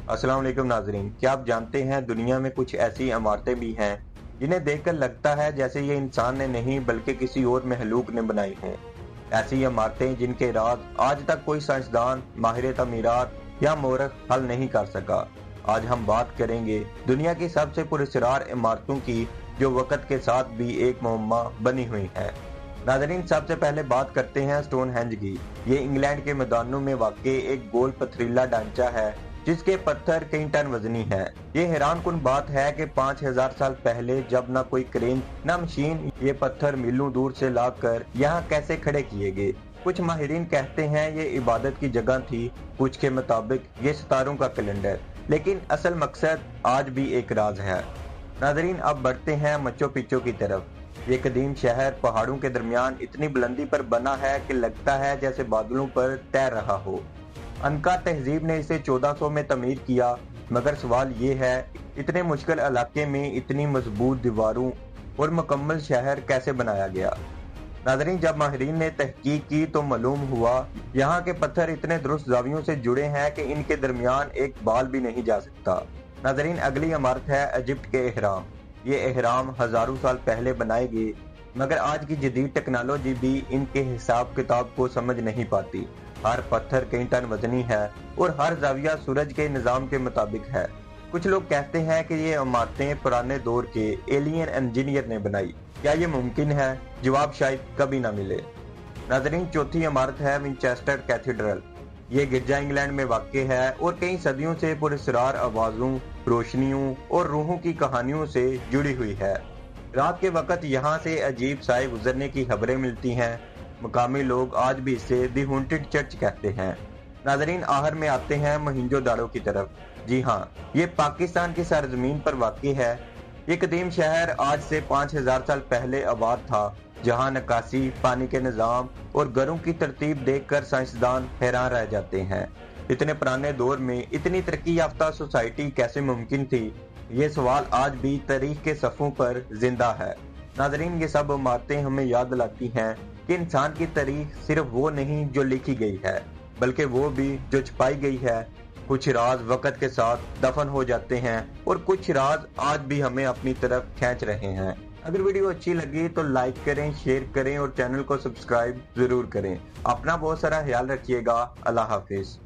अस्सलाम वालेकुम नाजरीन, क्या आप जानते हैं दुनिया में कुछ ऐसी इमारतें भी हैं जिन्हें देखकर लगता है जैसे ये इंसान ने नहीं बल्कि किसी और महलूक ने बनाई हैं। ऐसी इमारतें जिनके राज आज तक कोई साइंसदान, माहिर तमीरात या मोरख हल नहीं कर सका। आज हम बात करेंगे दुनिया की सबसे पुरस्कार इमारतों की जो वक्त के साथ भी एक मुअम्मा बनी हुई है। नाजरीन, सबसे पहले बात करते हैं स्टोनहेंज की। ये इंग्लैंड के मैदानों में वाक़ई एक गोल पथरीला ढांचा है जिसके पत्थर कई टन वजनी है। ये हैरान कुन बात है कि 5000 साल पहले जब ना कोई क्रेन ना मशीन ये पत्थर मीलों दूर से लाकर यहाँ कैसे खड़े किए गए। कुछ माहिरीन कहते हैं ये इबादत की जगह थी, कुछ के मुताबिक ये सितारों का कैलेंडर, लेकिन असल मकसद आज भी एक राज है। नाजरीन, अब बढ़ते हैं मचू पिच्चू की तरफ। ये कदीम शहर पहाड़ों के दरमियान इतनी बुलंदी पर बना है कि लगता है जैसे बादलों पर तैर रहा हो। अनका तहजीब ने इसे 1400 में तमीर किया, मगर सवाल ये है इतने मुश्किल इलाके में इतनी मजबूत दीवारों और मुकम्मल शहर कैसे बनाया गया। नाज़रीन, जब माहिरीन ने तहकीक की तो मालूम हुआ यहाँ के पत्थर इतने दुरुस्त जावियों से जुड़े हैं कि इनके दरमियान एक बाल भी नहीं जा सकता। नाज़रीन, अगली इमारत है इजिप्ट के एहराम। ये एहराम हजारों साल पहले बनाए गए, मगर आज की जदीद टेक्नोलॉजी भी इनके हिसाब किताब को समझ नहीं पाती। हर पत्थर कई टन वजनी है और हर जाविया सूरज के निजाम के मुताबिक है। कुछ लोग कहते हैं कि ये इमारतें पुराने दौर के एलियन इंजीनियर ने बनाई। क्या ये मुमकिन है? जवाब शायद कभी ना मिले। नाजरीन, चौथी इमारत है विंचेस्टर कैथेड्रल। ये गिरजा इंग्लैंड में वाक़ है और कई सदियों से पुरस्कार आवाजों, रोशनियों और रूहों की कहानियों से जुड़ी हुई है। रात के वक्त यहाँ से अजीब साए गुजरने की खबरें मिलती हैं। मुकामी लोग आज भी इसे दी हॉन्टेड चर्च कहते हैं। नाजरीन, आहर में आते हैं मोहनजोदाड़ो की तरफ। जी हाँ, ये पाकिस्तान की सरजमीन पर वाक़ है। ये कदीम शहर आज से 5000 साल पहले आबाद था, जहाँ नक्काशी, पानी के निज़ाम और घरों की तरतीब देखकर साइंसदान हैरान रह जाते हैं। इतने पुराने दौर में इतनी तरक्की याफ्ता सोसाइटी कैसे मुमकिन थी? ये सवाल आज भी तारीख के सफ़ों पर जिंदा है। नाजरीन, ये सब इमारतें हमें याद दिलाती हैं कि इंसान की तारीख सिर्फ वो नहीं जो लिखी गई है, बल्कि वो भी जो छुपाई गई है। कुछ राज वक्त के साथ दफन हो जाते हैं और कुछ राज आज भी हमें अपनी तरफ खींच रहे हैं। अगर वीडियो अच्छी लगी तो लाइक करें, शेयर करें और चैनल को सब्सक्राइब जरूर करें। अपना बहुत सारा ख्याल रखिएगा। अल्लाह हाफिज।